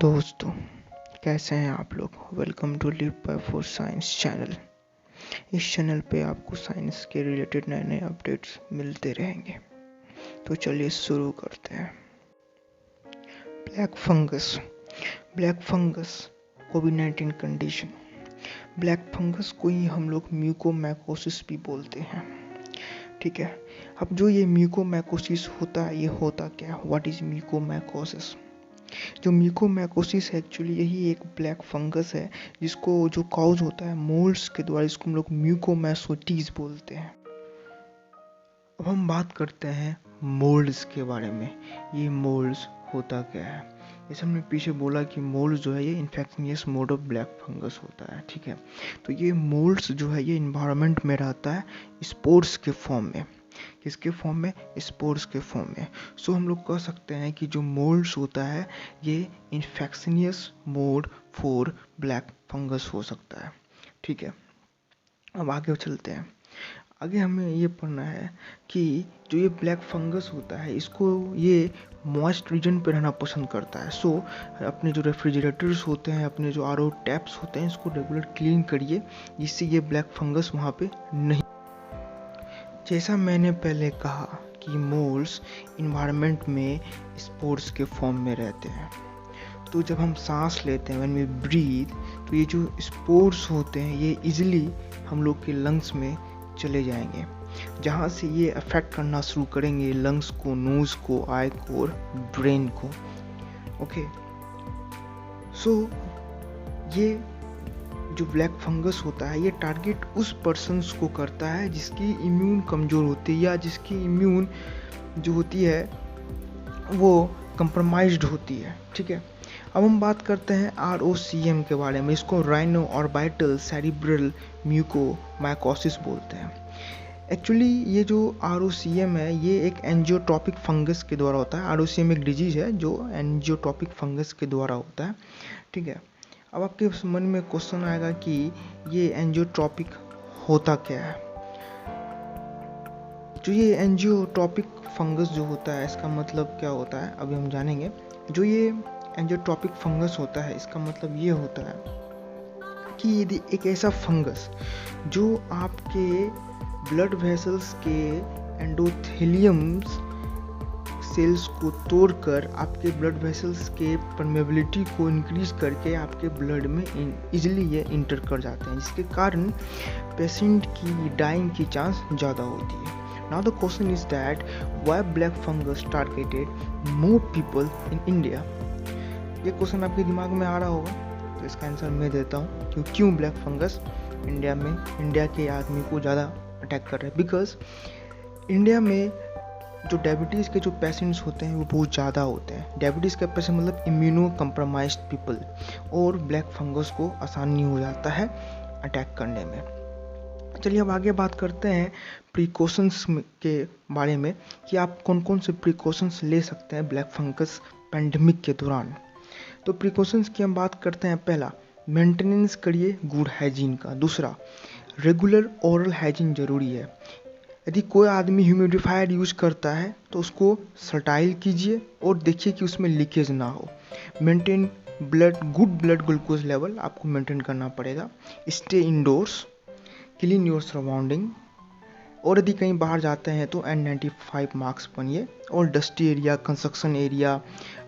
दोस्तों, कैसे हैं आप लोग। Welcome to live by for science channel. इस चैनल पे आपको साइंस के रिलेटेड नए नए अपडेट्स मिलते रहेंगे। तो चलिए शुरू करते हैं। ब्लैक फंगस कोविड-19 कंडीशन। ब्लैक फंगस को ही हम लोग म्यूकोमैकोसिस भी बोलते हैं, ठीक है। अब जो ये म्यूकोमैकोसिस होता है, ये होता क्या, व्हाट इज म्यूकोमैकोसिस। जो म्यूकोमैकोसिस है एक्चुअली यही एक ब्लैक फंगस है जिसको जो कॉज होता है मोल्ड्स के द्वारा, इसको हम लोग म्यूकोमैसोटीज बोलते हैं। अब हम बात करते हैं मोल्ड्स के बारे में। ये मोल्ड्स होता क्या है। जैसे हमने पीछे बोला कि मोल्ड्स जो है ये infectious mode of black fungus होता है, ठीक है। तो ये मोल्ड्स जो है ये इन्वायरमेंट में रहता है स्पोर्स के फॉर्म में। किसके फॉर्म में? स्पोर्स के फॉर्म में। सो हम लोग कह सकते हैं कि जो मोल्ड्स होता है ये infectious mode for black fungus हो सकता है, ठीक है। अब आगे चलते हैं। आगे हमें ये पढ़ना है कि जो ये ब्लैक फंगस होता है इसको ये मॉइस्ट रीजन पे रहना पसंद करता है। सो अपने जो रेफ्रिजरेटर्स होते हैं, अपने जो आरओ टैप्स होते हैं, इसको रेगुलर क्लीन करिए जिससे ये ब्लैक फंगस वहाँ पे नहीं। जैसा मैंने पहले कहा कि मोल्ड्स इन्वायरमेंट में स्पोर्स के फॉर्म में रहते हैं। तो जब हम सांस लेते हैं, व्हेन वी ब्रीथ, तो ये जो स्पोर्स होते हैं ये इजीली हम लोग के लंग्स में चले जाएंगे, जहाँ से ये अफेक्ट करना शुरू करेंगे लंग्स को, नोज को, आई को और ब्रेन को। ओके, सो ये जो ब्लैक फंगस होता है ये टारगेट उस पर्सन्स को करता है जिसकी इम्यून कमज़ोर होती है या जिसकी इम्यून जो होती है वो कंप्रोमाइज्ड होती है, ठीक है। अब हम बात करते हैं ROCM के बारे में। इसको राइनो ऑर्बिटल सेरिब्रल म्यूकोमैकोसिस बोलते हैं। एक्चुअली ये जो ROCM है ये एक एंजियोट्रोपिक फंगस के द्वारा होता है। ROCM एक डिजीज है जो एंजियोट्रोपिक फंगस के द्वारा होता है, ठीक है। अब आपके मन में क्वेश्चन आएगा कि ये एंजियोट्रोपिक होता क्या है। जो ये एंजियोट्रोपिक फंगस जो होता है इसका मतलब क्या होता है अभी हम जानेंगे। जो ये एंजियोट्रोपिक फंगस होता है इसका मतलब ये होता है कि यदि एक ऐसा फंगस जो आपके ब्लड वेसल्स के एंडोथेलियम्स सेल्स को तोड़कर आपके ब्लड वेसल्स के परमेबिलिटी को इंक्रीज करके आपके ब्लड में इजीली ये इंटर कर जाते हैं, जिसके कारण पेशेंट की डाइंग की चांस ज़्यादा होती है। Now the question is that why black fungus targeted more people in India. ये क्वेश्चन आपके दिमाग में आ रहा होगा, तो इसका आंसर मैं देता हूँ कि क्यों ब्लैक फंगस इंडिया के आदमी को ज़्यादा अटैक कर रहा है। बिकॉज इंडिया में जो डायबिटीज़ के जो पेशेंट्स होते हैं वो बहुत ज़्यादा होते हैं। डायबिटीज़ का पेशेंट मतलब इम्यूनो कंप्रोमाइज्ड पीपल, और ब्लैक फंगस को आसानी हो जाता है अटैक करने में। चलिए अब आगे बात करते हैं प्रिकॉशंस के बारे में कि आप कौन कौन से प्रिकॉशंस ले सकते हैं ब्लैक फंगस पेंडेमिक के दौरान। तो प्रिकॉशंस की हम बात करते हैं। पहला, मेंटेनेंस करिए गुड हाइजीन का। दूसरा, रेगुलर ओरल हाइजीन जरूरी है। यदि कोई आदमी ह्यूमिडिफायर यूज करता है तो उसको सटाइल कीजिए और देखिए कि उसमें लीकेज ना हो। Maintain good blood glucose level आपको मेंटेन करना पड़ेगा। Stay endorse, clean your surrounding, और यदि कहीं बाहर जाते हैं तो N95 मास्क पहनिए। और डस्टी एरिया, कंस्ट्रक्शन एरिया,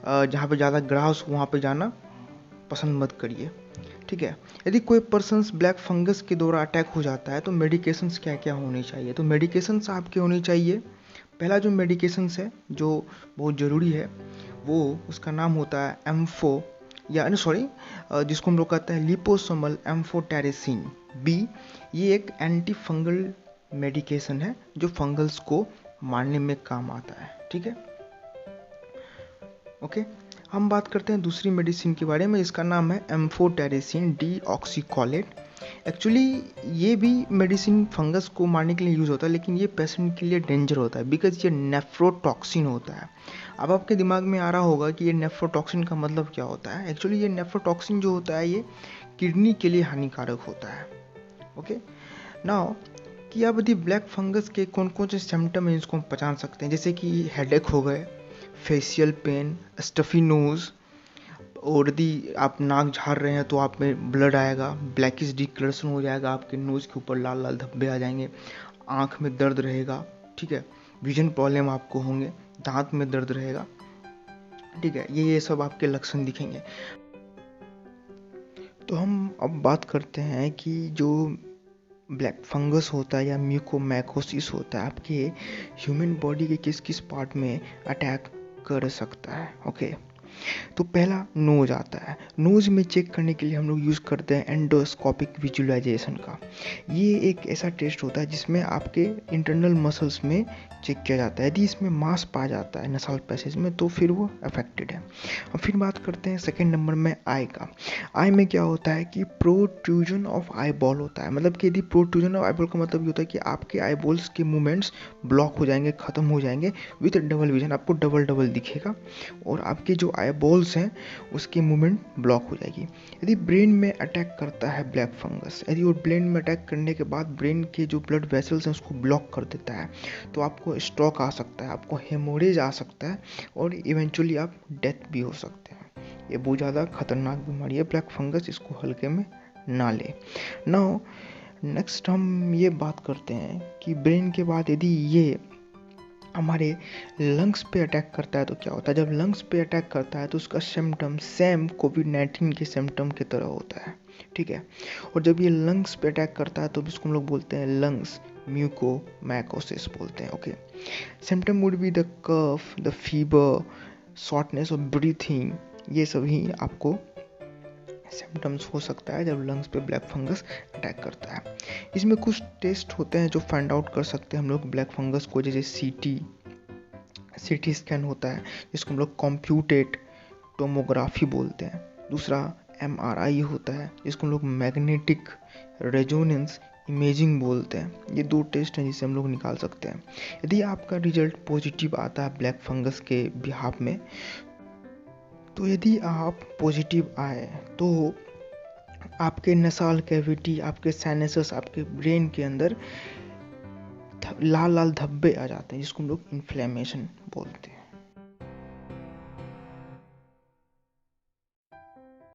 जहाँ पे ज़्यादा ग्रास वहाँ पे जाना पसंद मत करिए, ठीक है। यदि कोई पर्सन्स ब्लैक फंगस के द्वारा अटैक हो जाता है तो मेडिकेशंस क्या क्या होनी चाहिए। तो मेडिकेशंस आपके होनी चाहिए। पहला जो मेडिकेशंस है जो बहुत ज़रूरी है वो उसका नाम होता है जिसको हम लोग कहते हैं लिपोसोमल एम्फोटेरेसिन B। ये एक एंटी फंगल मेडिकेशन है जो फंगल्स को मारने में काम आता है, ठीक है। ओके, हम बात करते हैं दूसरी मेडिसिन के बारे में। इसका नाम है एम्फोटेरेसिन डीऑक्सीकोलेट। एक्चुअली ये भी मेडिसिन फंगस को मारने के लिए यूज़ होता है, लेकिन ये पेशेंट के लिए डेंजर होता है बिकॉज ये नेफ्रोटॉक्सिन होता है। अब आपके दिमाग में आ रहा होगा कि ये नेफ्रोटॉक्सिन का मतलब क्या होता है। एक्चुअली ये नेफ्रोटॉक्सिन जो होता है ये किडनी के लिए हानिकारक होता है। ओके, नाउ कि अब यदि ब्लैक फंगस के कौन कौन से सिम्टम हैं इसको हम पहचान सकते हैं, जैसे कि हेडेक हो गए, फेशियल पेन, स्टफी नोज, और यदि आप नाक झाड़ रहे हैं तो आप में ब्लड आएगा, ब्लैकिश डिस्कलरेशन हो जाएगा, आपके नोज़ के ऊपर लाल लाल धब्बे आ जाएंगे, आँख में दर्द रहेगा, ठीक है, विजन प्रॉब्लम आपको होंगे, दांत में दर्द रहेगा, ठीक है, ये सब आपके लक्षण दिखेंगे। तो हम अब बात करते हैं कि जो ब्लैक फंगस होता है या म्यूकोमैकोसिस होता है, आपके ह्यूमन बॉडी के किस किस पार्ट में अटैक कर सकता है। ओके, तो पहला नोज आता है। नोज में चेक करने के लिए हम लोग यूज़ करते हैं एंडोस्कोपिक विजुअलाइजेशन का। ये एक ऐसा टेस्ट होता है जिसमें आपके इंटरनल मसल्स में चेक किया जाता है। यदि इसमें मांस पाया जाता है नसाल पैसेज में तो फिर वो अफेक्टेड है। अब फिर बात करते हैं सेकेंड नंबर में आई का। आई में क्या होता है कि प्रोट्रूजन ऑफ आई बॉल होता है। मतलब कि यदि प्रोट्रूजन ऑफ आई बॉल का मतलब ये होता है कि आपके आई बॉल्स के मूवमेंट्स ब्लॉक हो जाएंगे, ख़त्म हो जाएंगे विथ डबल विजन, आपको डबल डबल दिखेगा और आपके जो आई बॉल्स हैं उसकी मूवमेंट ब्लॉक हो जाएगी। यदि ब्रेन में अटैक करता है ब्लैक फंगस, यदि वो ब्रेन में अटैक करने के बाद ब्रेन के जो ब्लड वेसल्स हैं उसको ब्लॉक कर देता है तो आपको स्ट्रोक आ सकता है, आपको हेमोरेज आ सकता है और इवेंचुअली आप डेथ भी हो सकते हैं। ये बहुत ज़्यादा खतरनाक बीमारी है ब्लैक फंगस, इसको हल्के में ना ले। नाउ नेक्स्ट हम ये बात करते हैं कि ब्रेन के बाद यदि ये हमारे लंग्स पे अटैक करता है तो क्या होता है। जब लंग्स पे अटैक करता है तो उसका सिम्टम सेम कोविड-19 के सिम्टम की तरह होता है, ठीक है। और जब ये लंग्स पे अटैक करता है तो इसको हम लोग बोलते हैं लंग्स म्यूकोमैकोसिस बोलते हैं। Okay, symptom would be the cough, the fever, shortness of breathing, ये सभी आपको सिम्टम्स हो सकता है जब लंग्स पे ब्लैक फंगस अटैक करता है। इसमें कुछ टेस्ट होते हैं जो फाइंड आउट कर सकते हैं हम लोग ब्लैक फंगस को, जैसे सीटी स्कैन होता है जिसको हम लोग कंप्यूटेड टोमोग्राफी बोलते हैं। दूसरा MRI होता है जिसको हम लोग मैग्नेटिक रेजोनेंस इमेजिंग बोलते हैं। ये दो टेस्ट हैं जिसे हम लोग निकाल सकते हैं। यदि आपका रिजल्ट पॉजिटिव आता है ब्लैक फंगस के बिहाफ में, तो यदि आप पॉजिटिव आए तो आपके नसाल कैविटी, आपके साइनसेस, आपके ब्रेन के अंदर लाल लाल धब्बे आ जाते हैं जिसको हम लोग इन्फ्लेमेशन बोलते हैं।